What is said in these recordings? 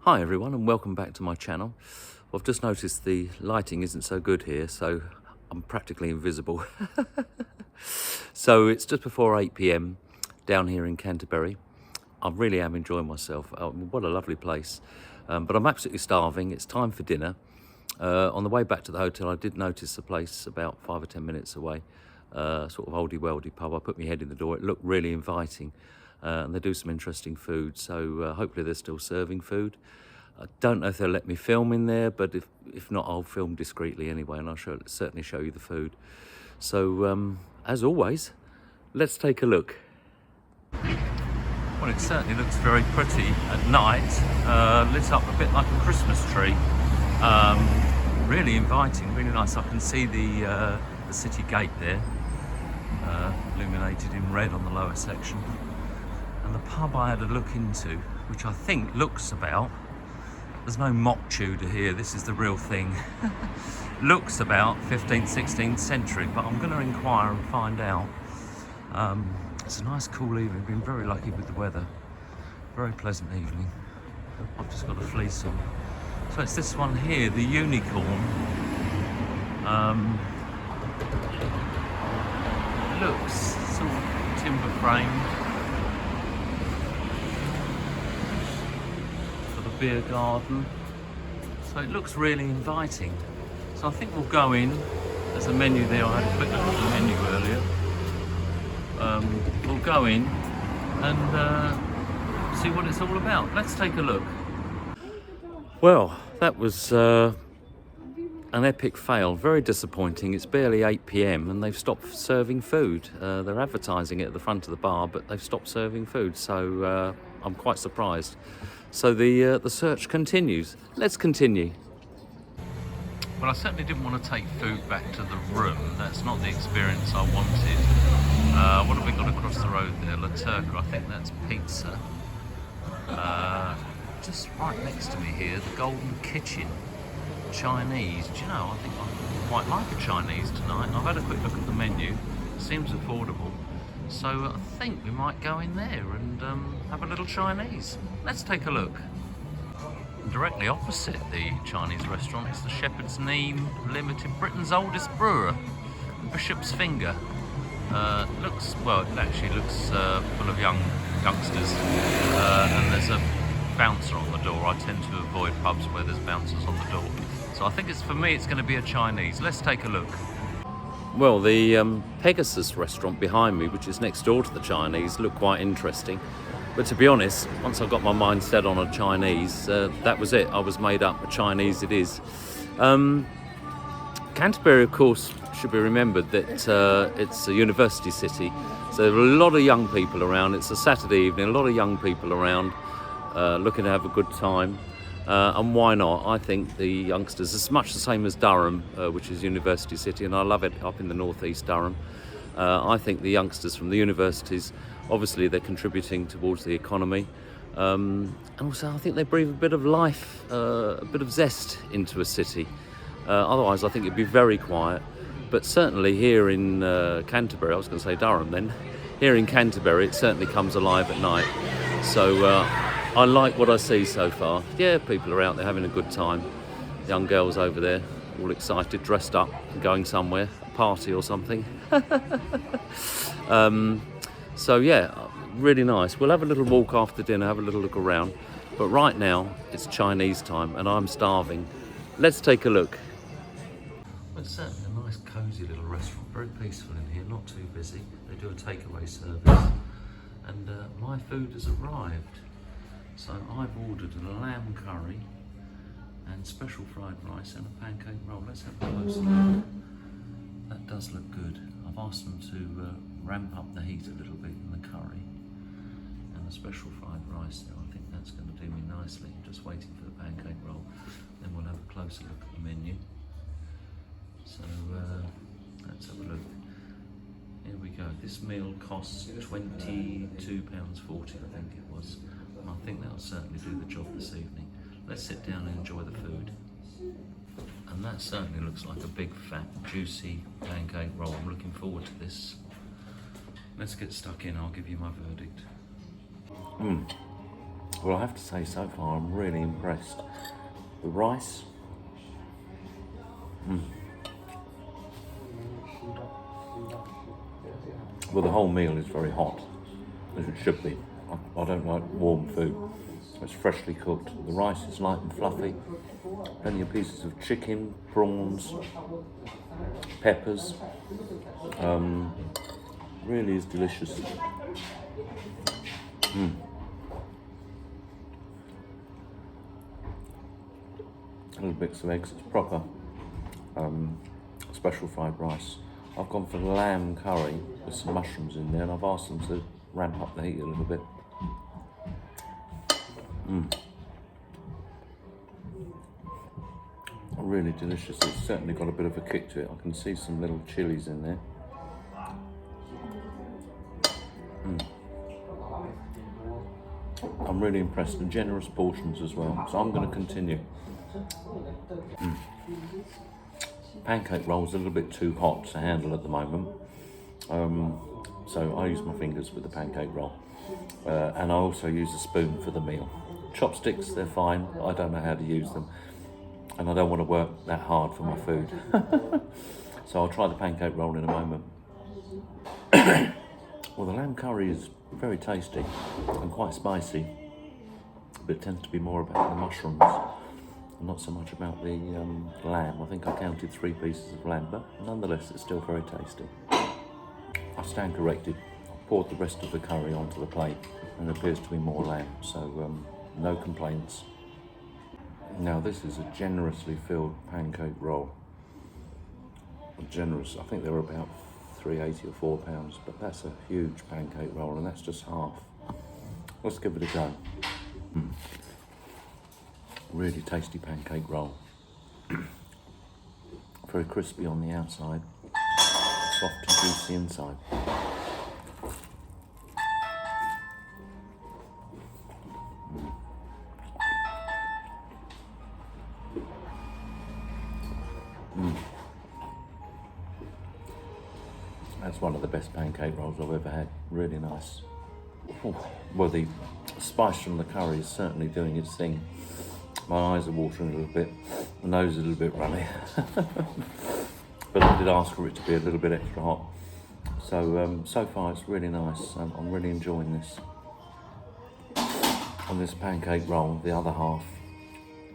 Hi everyone and welcome back to my channel. I've just noticed the lighting isn't so good here, so I'm practically invisible. So it's just before 8 p.m. down here in Canterbury. I really am enjoying myself. What a lovely place. But I'm absolutely starving. It's time for dinner. On the way back to the hotel, I did notice a place about 5 or 10 minutes away, sort of oldie-weldy pub. I put my head in the door. It looked really inviting. And they do some interesting food, so hopefully they're still serving food. I don't know if they'll let me film in there, but if not, I'll film discreetly anyway, and I'll certainly show you the food. So, as always, let's take a look. Well, it certainly looks very pretty at night, lit up a bit like a Christmas tree. Really inviting, really nice. I can see the city gate there, illuminated in red on the lower section. And the pub I had a look into, which I think looks about, there's no mock Tudor here, this is the real thing, looks about 15th, 16th century, but I'm going to inquire and find out. It's a nice cool evening, been very lucky with the weather, very pleasant evening. I've just got a fleece on. So it's this one here, the Unicorn. Looks sort of timber framed. Beer garden, so it looks really inviting. So I think we'll go in. There's a menu there. I had a quick look at the menu earlier. We'll go in and see what it's all about. Let's take a look. Well, that was an epic fail. Very disappointing. It's barely 8 p.m. and they've stopped serving food. They're advertising it at the front of the bar, but they've stopped serving food. So I'm quite surprised. So the search continues. Let's continue. Well, I certainly didn't want to take food back to the room. That's not the experience I wanted. What have we got across the road there? La Turca, I think that's pizza. Just right next to me here, the Golden Kitchen, Chinese. Do you know, I think I quite like a Chinese tonight. I've had a quick look at the menu. Seems affordable. So I think we might go in there and have a little Chinese. Let's take a look. Directly opposite the Chinese restaurant is the Shepherd's Neame Limited, Britain's oldest brewer, the Bishop's Finger. Looks, well, it actually looks full of youngsters, and there's a bouncer on the door. I tend to avoid pubs where there's bouncers on the door. So I think for me it's going to be a Chinese. Let's take a look. Well, the Pegasus restaurant behind me, which is next door to the Chinese, looked quite interesting. But to be honest, once I got my mind set on a Chinese, that was it. I was made up. A Chinese it is. Canterbury, of course, should be remembered that it's a university city. So there are a lot of young people around. It's a Saturday evening, a lot of young people around looking to have a good time. And why not? I think the youngsters, it's much the same as Durham, which is university city, and I love it up in the northeast Durham. I think the youngsters from the universities, obviously they're contributing towards the economy. And also I think they breathe a bit of life, a bit of zest into a city. Otherwise I think it'd be very quiet. But certainly here in Canterbury, I was going to say Durham then, here in Canterbury it certainly comes alive at night. So I like what I see so far. Yeah, people are out there having a good time. Young girls over there, all excited, dressed up, going somewhere, a party or something. So yeah, really nice. We'll have a little walk after dinner, have a little look around. But right now, it's Chinese time and I'm starving. Let's take a look. Well, it's certainly a nice, cosy little restaurant. Very peaceful in here, not too busy. They do a takeaway service. And my food has arrived. So I've ordered a lamb curry and special fried rice and a pancake roll. Let's have a closer look. That does look good. I've asked them to ramp up the heat a little bit in the curry and the special fried rice there. I think that's going to do me nicely. Just waiting for the pancake roll. Then we'll have a closer look at the menu. So let's have a look. Here we go. This meal costs £22.40, I think it was. And I think that'll certainly do the job this evening. Let's sit down and enjoy the food. And that certainly looks like a big, fat, juicy pancake roll. I'm looking forward to this. Let's get stuck in. I'll give you my verdict. Well, I have to say, so far, I'm really impressed. The rice, well, the whole meal is very hot, as it should be. I don't like warm food. It's freshly cooked. The rice is light and fluffy. Plenty of pieces of chicken, prawns, peppers. Really is delicious. Little bits of eggs. It's proper special fried rice. I've gone for lamb curry with some mushrooms in there, and I've asked them to ramp up the heat a little bit. Really delicious. It's certainly got a bit of a kick to it. I can see some little chilies in there. I'm really impressed, and generous portions as well. So I'm going to continue. Pancake roll's a little bit too hot to handle at the moment. So I use my fingers with the pancake roll. And I also use a spoon for the meal. Chopsticks, they're fine. I don't know how to use them. And I don't want to work that hard for my food. So I'll try the pancake roll in a moment. Well, the lamb curry is very tasty and quite spicy, but it tends to be more about the mushrooms, not so much about the lamb. I think I counted 3 pieces of lamb, but nonetheless, it's still very tasty. I stand corrected. I poured the rest of the curry onto the plate, and there appears to be more lamb, so no complaints. Now, this is a generously filled pancake roll. Generous. I think they were about £3.80 or £4, but that's a huge pancake roll, and that's just half. Let's give it a go. Really tasty pancake roll. Very crispy on the outside, soft and juicy inside. That's one of the best pancake rolls I've ever had. Really nice. Ooh. Well, the spice from the curry is certainly doing its thing. My eyes are watering a little bit, my nose is a little bit runny. But I did ask for it to be a little bit extra hot. So, so far it's really nice. I'm really enjoying this. On this pancake roll, the other half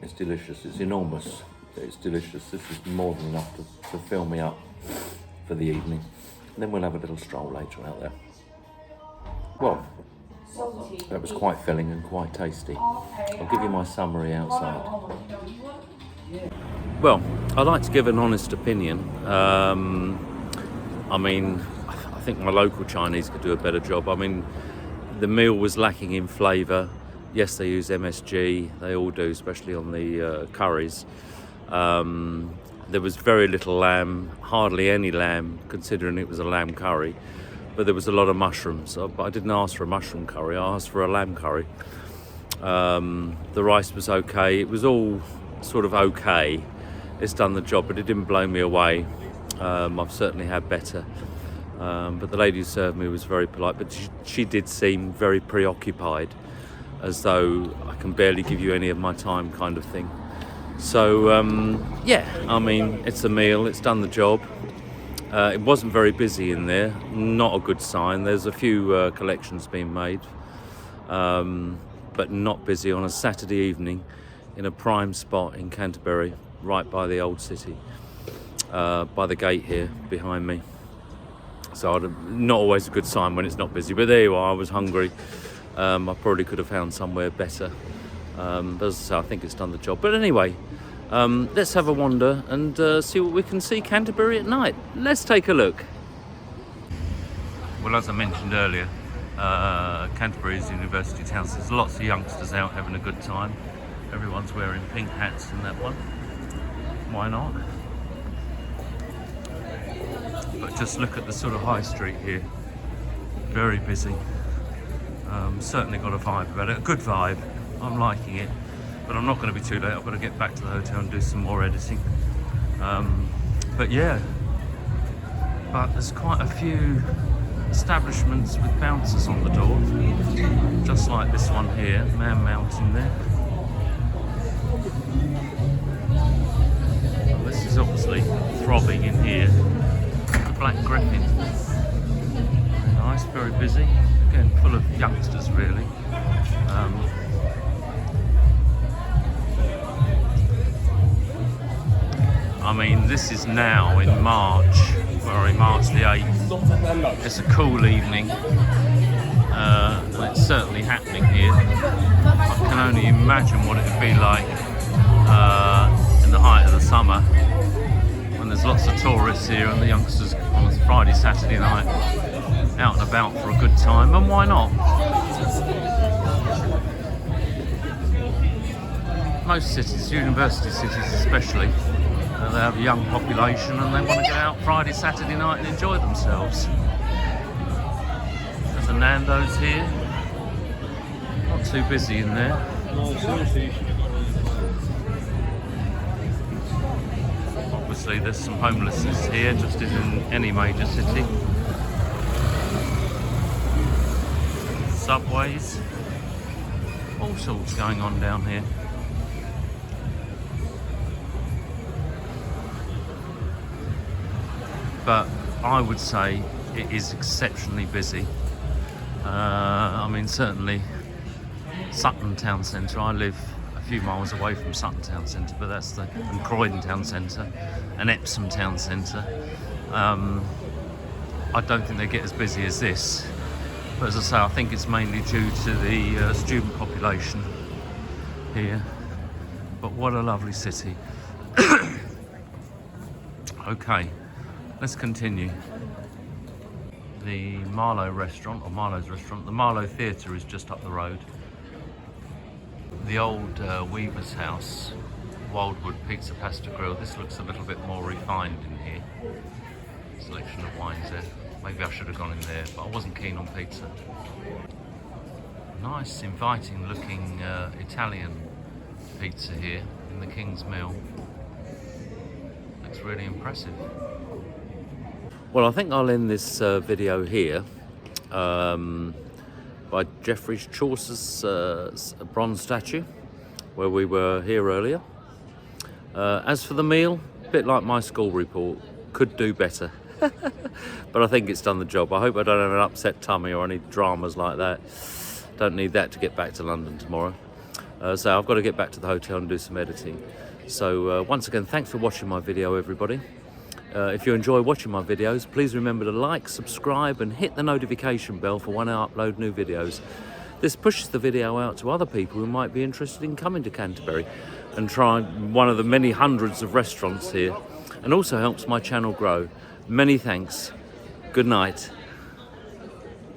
is delicious. It's enormous, but it's delicious. This is more than enough to fill me up for the evening. And then we'll have a little stroll later out there. Well, that was quite filling and quite tasty. I'll give you my summary outside. Well, I'd like to give an honest opinion. I mean, I think my local Chinese could do a better job. I mean, the meal was lacking in flavour. Yes, they use MSG. They all do, especially on the curries. There was very little lamb, hardly any lamb, considering it was a lamb curry. But there was a lot of mushrooms. But I didn't ask for a mushroom curry, I asked for a lamb curry. The rice was okay. It was all sort of okay. It's done the job, but it didn't blow me away. I've certainly had better. But the lady who served me was very polite, but she did seem very preoccupied, as though I can barely give you any of my time kind of thing. So, yeah, I mean, it's a meal, it's done the job. It wasn't very busy in there, not a good sign. There's a few collections being made, but not busy on a Saturday evening in a prime spot in Canterbury, right by the old city, by the gate here behind me. So not always a good sign when it's not busy, but there you are. I was hungry. I probably could have found somewhere better. But as I say, I think it's done the job. But anyway, let's have a wander and see what we can see Canterbury at night. Let's take a look. Well, as I mentioned earlier, Canterbury is a university town, so there's lots of youngsters out having a good time. Everyone's wearing pink hats in that one. Why not? But just look at the sort of high street here. Very busy. Certainly got a vibe about it, a good vibe. I'm liking it, but I'm not going to be too late. I've got to get back to the hotel and do some more editing. But yeah, but there's quite a few establishments with bouncers on the door, just like this one here, Man Mountain there. Well, this is obviously throbbing in here. The Black Griffin. Very nice, very busy. Again, full of youngsters really. I mean, this is now in March, March the 8th. It's a cool evening, and it's certainly happening here. I can only imagine what it would be like in the height of the summer, when there's lots of tourists here and the youngsters on a Friday, Saturday night, out and about for a good time, and why not? Most cities, university cities especially, they have a young population and they want to get out Friday, Saturday night and enjoy themselves. There's a Nando's here. Not too busy in there. No, seriously. Obviously there's some homelessness here, just as in any major city. Subways. All sorts going on down here. But I would say it is exceptionally busy. I mean, certainly Sutton Town Centre. I live a few miles away from Sutton Town Centre, but that's and Croydon Town Centre and Epsom Town Centre. I don't think they get as busy as this. But as I say, I think it's mainly due to the student population here. But what a lovely city. Okay. Let's continue. The Marlowe restaurant, or Marlowe's restaurant, the Marlowe Theatre is just up the road. The old Weaver's House, Wildwood Pizza Pasta Grill. This looks a little bit more refined in here. Selection of wines there. Maybe I should have gone in there, but I wasn't keen on pizza. Nice, inviting looking Italian pizza here in the King's Mill. Looks really impressive. Well, I think I'll end this video here by Geoffrey Chaucer's bronze statue, where we were here earlier. As for the meal, a bit like my school report, could do better. But I think it's done the job. I hope I don't have an upset tummy or any dramas like that. Don't need that to get back to London tomorrow. So I've got to get back to the hotel and do some editing. So once again, thanks for watching my video, everybody. If you enjoy watching my videos, please remember to like, subscribe and hit the notification bell for when I upload new videos. This pushes the video out to other people who might be interested in coming to Canterbury and trying one of the many hundreds of restaurants here, and also helps my channel grow. Many thanks. Good night.